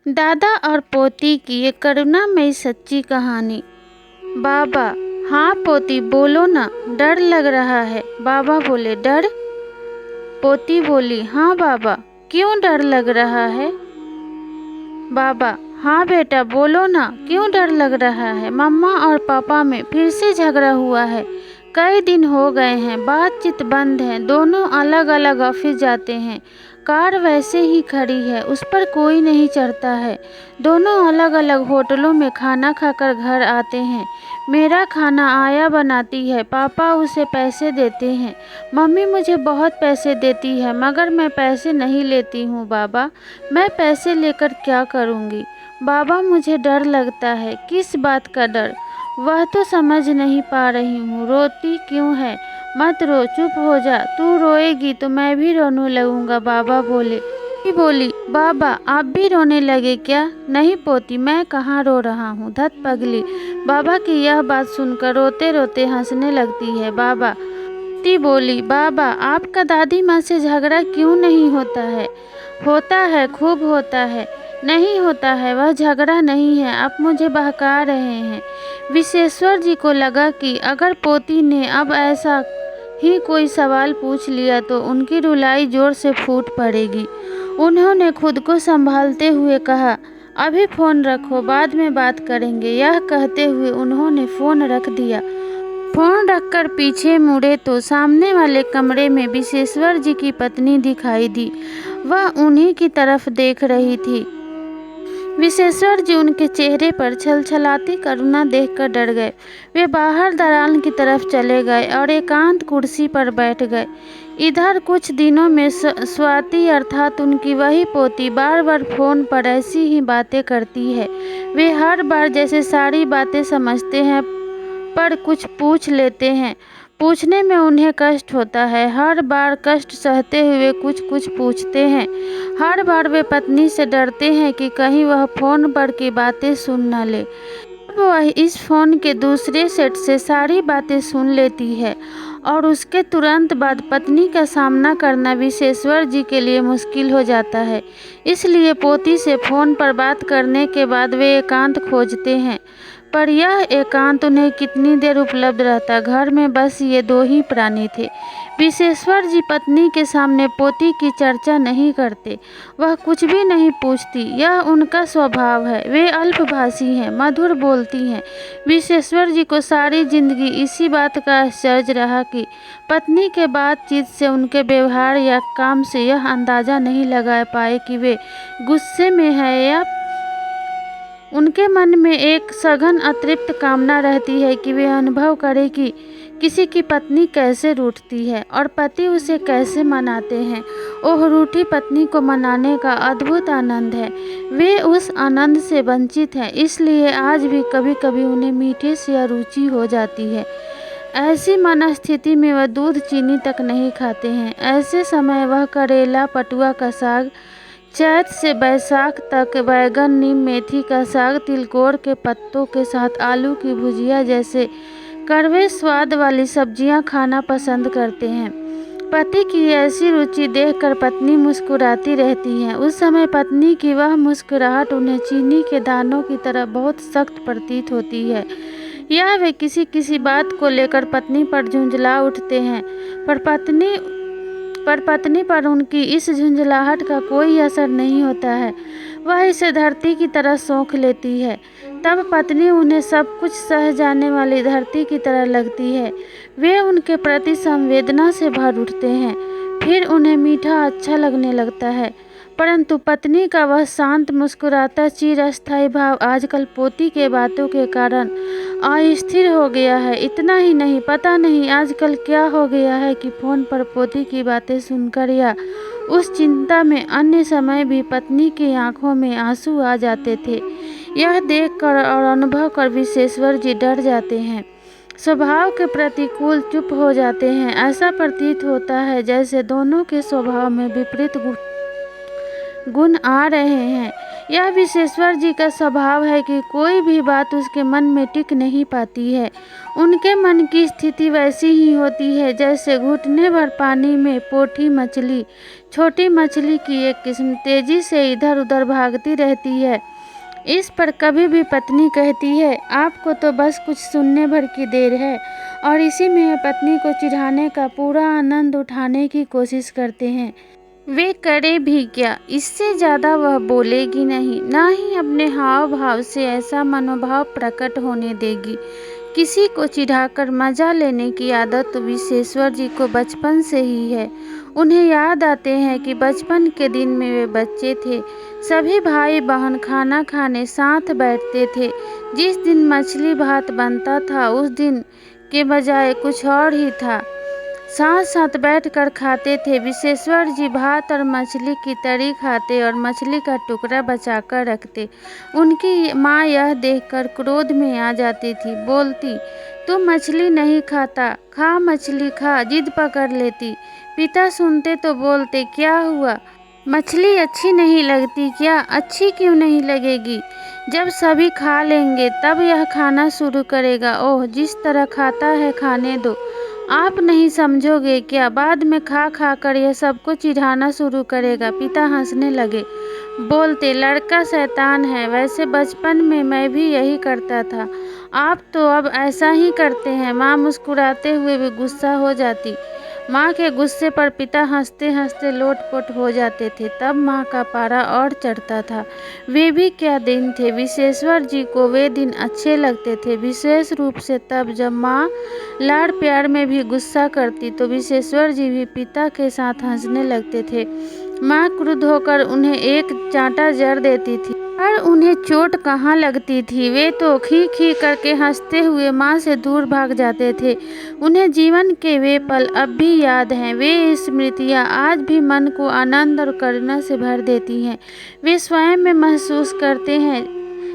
दादा और पोती की ये करुणामयी सच्ची कहानी। बाबा: हाँ पोती, बोलो ना, डर लग रहा है। बाबा बोले, डर? पोती बोली, हाँ बाबा, क्यों डर लग रहा है? बाबा: हाँ बेटा, बोलो ना, क्यों डर लग रहा है? मम्मा और पापा में फिर से झगड़ा हुआ है। कई दिन हो गए हैं, बातचीत बंद है। दोनों अलग अलग ऑफिस जाते हैं। कार वैसे ही खड़ी है, उस पर कोई नहीं चढ़ता है। दोनों अलग अलग होटलों में खाना खाकर घर आते हैं। मेरा खाना आया बनाती है, पापा उसे पैसे देते हैं। मम्मी मुझे बहुत पैसे देती है, मगर मैं पैसे नहीं लेती हूँ। बाबा: मैं पैसे लेकर क्या करूँगी? बाबा: मुझे डर लगता है। किस बात का डर? वह तो समझ नहीं पा रही हूँ। रोती क्यों है? मत रो, चुप हो जा। तू रोएगी तो मैं भी रोने लगूंगा। बाबा बोले। बोली, बाबा आप भी रोने लगे क्या? नहीं पोती, मैं कहाँ रो रहा हूँ, धत पगली। बाबा की यह बात सुनकर रोते रोते हंसने लगती है। बाबा पोती बोली, बाबा आपका दादी माँ से झगड़ा क्यों नहीं होता है? होता है, खूब होता है। नहीं होता है, वह झगड़ा नहीं है, आप मुझे बहका रहे हैं। विश्वेश्वर जी को लगा कि अगर पोती ने अब ऐसा ही कोई सवाल पूछ लिया तो उनकी रुलाई जोर से फूट पड़ेगी। उन्होंने खुद को संभालते हुए कहा, अभी फोन रखो, बाद में बात करेंगे। यह कहते हुए उन्होंने फोन रख दिया। फोन रखकर पीछे मुड़े तो सामने वाले कमरे में विश्वेश्वर जी की पत्नी दिखाई दी। वह उन्हीं की तरफ देख रही थी। विश्वेश्वर जी उनके चेहरे पर छलछलाती करुणा देखकर डर गए। वे बाहर दलान की तरफ चले गए और एकांत कुर्सी पर बैठ गए। इधर कुछ दिनों में स्वाति अर्थात उनकी वही पोती बार बार फोन पर ऐसी ही बातें करती है। वे हर बार जैसे सारी बातें समझते हैं पर कुछ पूछ लेते हैं। पूछने में उन्हें कष्ट होता है। हर बार कष्ट सहते हुए कुछ कुछ पूछते हैं। हर बार वे पत्नी से डरते हैं कि कहीं वह फोन पर की बातें सुन न ले। अब वह इस फोन के दूसरे सेट से सारी बातें सुन लेती है और उसके तुरंत बाद पत्नी का सामना करना विश्वेश्वर जी के लिए मुश्किल हो जाता है। इसलिए पोती से फोन पर बात करने के बाद वे एकांत खोजते हैं। पर यह एकांत उन्हें कितनी देर उपलब्ध रहता? घर में बस ये दो ही प्राणी थे। विश्वेश्वर जी पत्नी के सामने पोती की चर्चा नहीं करते। वह कुछ भी नहीं पूछती, यह उनका स्वभाव है। वे अल्पभाषी हैं, मधुर बोलती हैं। विश्वेश्वर जी को सारी जिंदगी इसी बात का आश्चर्य रहा कि पत्नी के बातचीत से, उनके व्यवहार या काम से यह अंदाजा नहीं लगा पाए कि वे गुस्से में है या उनके मन में एक सघन अतृप्त कामना रहती है कि वे अनुभव करें कि किसी की पत्नी कैसे रूठती है और पति उसे कैसे मनाते हैं। ओह, रूठी पत्नी को मनाने का अद्भुत आनंद है। वे उस आनंद से वंचित हैं, इसलिए आज भी कभी कभी उन्हें मीठे से अरुचि हो जाती है। ऐसी मनस्थिति में वह दूध चीनी तक नहीं खाते हैं। ऐसे समय वह करेला, पटुआ का साग, चैत से बैसाख तक बैगन, नीम, मेथी का साग, तिलकोर के पत्तों के साथ आलू की भुजिया जैसे कड़वे स्वाद वाली सब्जियां खाना पसंद करते हैं। पति की ऐसी रुचि देखकर पत्नी मुस्कुराती रहती है। उस समय पत्नी की वह मुस्कुराहट उन्हें चीनी के दानों की तरह बहुत सख्त प्रतीत होती है। या वे किसी किसी बात को लेकर पत्नी पर झुंझला उठते हैं, पर पत्नी पर उनकी इस झुंझलाहट का कोई असर नहीं होता है। वह इसे धरती की तरह सोख लेती है। तब पत्नी उन्हें सब कुछ सह जाने वाली धरती की तरह लगती है। वे उनके प्रति संवेदना से भर उठते हैं। फिर उन्हें मीठा अच्छा लगने लगता है। परंतु पत्नी का वह शांत मुस्कुराता चिरस्थायी भाव आजकल पोती के बातों के कारण अस्थिर हो गया है। इतना ही नहीं, पता नहीं आजकल क्या हो गया है कि फोन पर पोती की बातें सुनकर या उस चिंता में अन्य समय भी पत्नी की आंखों में आंसू आ जाते थे। यह देखकर और अनुभव कर विश्वेश्वर जी डर जाते हैं। स्वभाव के प्रतिकूल चुप हो जाते हैं। ऐसा प्रतीत होता है जैसे दोनों के स्वभाव में विपरीत गुण आ रहे हैं। यह विश्वेश्वर जी का स्वभाव है कि कोई भी बात उसके मन में टिक नहीं पाती है। उनके मन की स्थिति वैसी ही होती है जैसे घुटने भर पानी में पोठी मछली। छोटी मछली की एक किस्म तेजी से इधर उधर भागती रहती है। इस पर कभी भी पत्नी कहती है, आपको तो बस कुछ सुनने भर की देर है, और इसी में पत्नी को चिढ़ाने का पूरा आनंद उठाने की कोशिश करते हैं। वे करे भी क्या, इससे ज़्यादा वह बोलेगी नहीं, ना ही अपने हाव भाव से ऐसा मनोभाव प्रकट होने देगी। किसी को चिढ़ाकर मजा लेने की आदत तो विश्वेश्वर जी को बचपन से ही है। उन्हें याद आते हैं कि बचपन के दिन में वे बच्चे थे, सभी भाई बहन खाना खाने साथ बैठते थे। जिस दिन मछली भात बनता था उस दिन के बजाय कुछ और ही था। साथ साथ बैठकर खाते थे। विश्वेश्वर जी भात और मछली की तरी खाते और मछली का टुकड़ा बचाकर रखते। उनकी माँ यह देखकर क्रोध में आ जाती थी, बोलती, तू मछली नहीं खाता, खा मछली खा, जिद पकड़ लेती। पिता सुनते तो बोलते, क्या हुआ, मछली अच्छी नहीं लगती क्या? अच्छी क्यों नहीं लगेगी? जब सभी खा लेंगे तब यह खाना शुरू करेगा। ओह, जिस तरह खाता है खाने दो, आप नहीं समझोगे क्या? बाद में खा खा कर यह सबको चिढ़ाना शुरू करेगा। पिता हंसने लगे, बोलते, लड़का शैतान है, वैसे बचपन में मैं भी यही करता था, आप तो अब ऐसा ही करते हैं। माँ मुस्कुराते हुए भी गुस्सा हो जाती। माँ के गुस्से पर पिता हंसते हंसते लोटपोट हो जाते थे। तब माँ का पारा और चढ़ता था। वे भी क्या दिन थे। विश्वेश्वर जी को वे दिन अच्छे लगते थे, विशेष रूप से तब जब माँ लाड़ प्यार में भी गुस्सा करती तो विश्वेश्वर जी भी पिता के साथ हंसने लगते थे। माँ क्रुद्ध होकर उन्हें एक चांटा जड़ देती थी, पर उन्हें चोट कहाँ लगती थी। वे तो खी खी करके हंसते हुए माँ से दूर भाग जाते थे। उन्हें जीवन के वे पल अब भी याद हैं। वे स्मृतियाँ आज भी मन को आनंद और करुणा से भर देती हैं। वे स्वयं में महसूस करते हैं,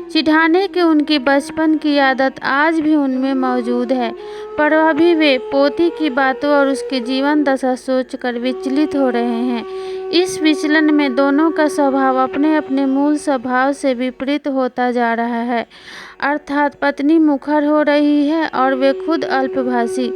चिढ़ाने की उनकी बचपन की आदत आज भी उनमें मौजूद है, पर अभी वे पोती की बातों और उसके जीवन दशा सोचकर विचलित हो रहे हैं। इस विचलन में दोनों का स्वभाव अपने अपने मूल स्वभाव से विपरीत होता जा रहा है, अर्थात पत्नी मुखर हो रही है और वे खुद अल्पभाषी।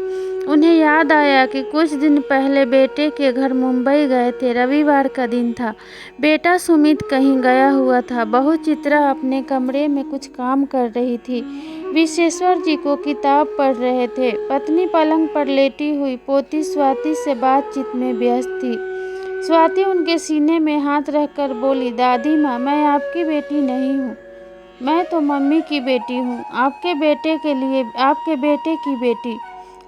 उन्हें याद आया कि कुछ दिन पहले बेटे के घर मुंबई गए थे। रविवार का दिन था। बेटा सुमित कहीं गया हुआ था। बहू चित्रा अपने कमरे में कुछ काम कर रही थी। विश्वेश्वर जी को किताब पढ़ रहे थे। पत्नी पलंग पर लेटी हुई पोती स्वाति से बातचीत में व्यस्त थी। स्वाति उनके सीने में हाथ रखकर बोली, दादी माँ, मैं आपकी बेटी नहीं हूँ, मैं तो मम्मी की बेटी हूँ, आपके बेटे के लिए आपके बेटे की बेटी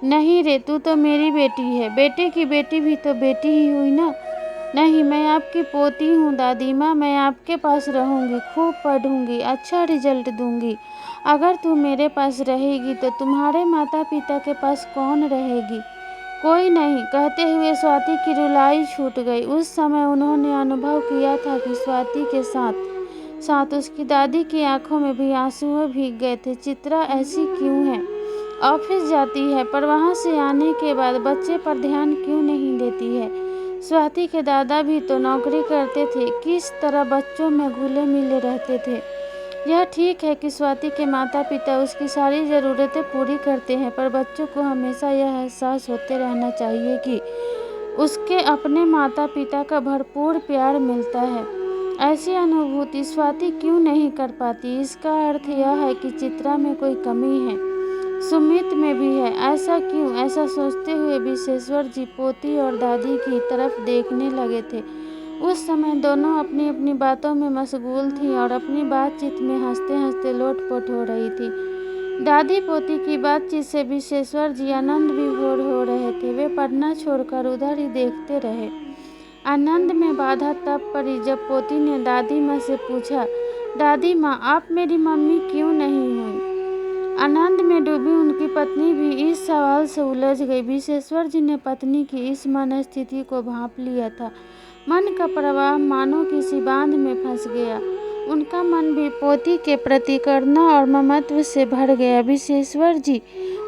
नहीं रे, तू तो मेरी बेटी है। बेटे की बेटी भी तो बेटी ही हुई ना। नहीं, मैं आपकी पोती हूँ दादी माँ, मैं आपके पास रहूँगी, खूब पढ़ूँगी, अच्छा रिजल्ट दूँगी। अगर तू मेरे पास रहेगी तो तुम्हारे माता पिता के पास कौन रहेगी? कोई नहीं। कहते हुए स्वाति की रुलाई छूट गई। उस समय उन्होंने अनुभव किया था कि स्वाति के साथ साथ उसकी दादी की आंखों में भी आंसू भीग गए थे। चित्रा ऐसी क्यों है? ऑफिस जाती है, पर वहाँ से आने के बाद बच्चे पर ध्यान क्यों नहीं देती है? स्वाति के दादा भी तो नौकरी करते थे, किस तरह बच्चों में घुले मिले रहते थे। यह ठीक है कि स्वाति के माता पिता उसकी सारी ज़रूरतें पूरी करते हैं, पर बच्चों को हमेशा यह एहसास होते रहना चाहिए कि उसके अपने माता पिता का भरपूर प्यार मिलता है। ऐसी अनुभूति स्वाति क्यों नहीं कर पाती? इसका अर्थ यह है कि चित्रा में कोई कमी है, सुमित में भी है। ऐसा क्यों? ऐसा सोचते हुए विश्वेश्वर जी पोती और दादी की तरफ देखने लगे थे। उस समय दोनों अपनी अपनी बातों में मशगूल थीं और अपनी बातचीत में हंसते हंसते लोटपोट हो रही थी। दादी पोती की बातचीत से विश्वेश्वर जी आनंद विभोर हो रहे थे। वे पढ़ना छोड़कर उधर ही देखते रहे। आनंद में बाधा तब पड़ी जब पोती ने दादी माँ से पूछा, दादी माँ, आप मेरी मम्मी क्यों नहीं हुई? आनंद में डूबी उनकी पत्नी भी इस सवाल से उलझ गई। विश्वेश्वर जी ने पत्नी की इस मन स्थिति को भांप लिया था। मन का प्रवाह मानो किसी बांध में फंस गया। उनका मन भी पोती के प्रति करुणा और ममत्व से भर गया। विश्वेश्वर जी,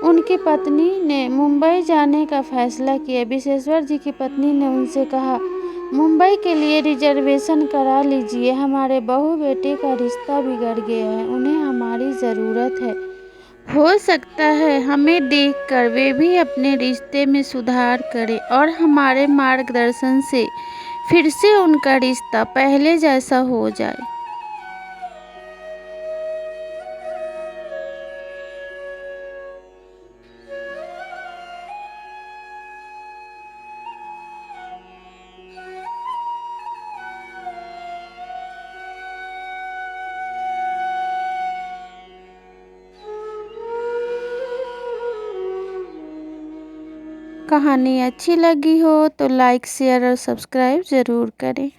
उनकी पत्नी ने मुंबई जाने का फैसला किया। विश्वेश्वर जी की पत्नी ने उनसे कहा, मुंबई के लिए रिजर्वेशन करा लीजिए, हमारे बहू बेटे का रिश्ता बिगड़ गया है, उन्हें हमारी ज़रूरत है। हो सकता है हमें देखकर वे भी अपने रिश्ते में सुधार करें और हमारे मार्गदर्शन से फिर से उनका रिश्ता पहले जैसा हो जाए। कहानी अच्छी लगी हो तो लाइक, शेयर और सब्सक्राइब ज़रूर करें।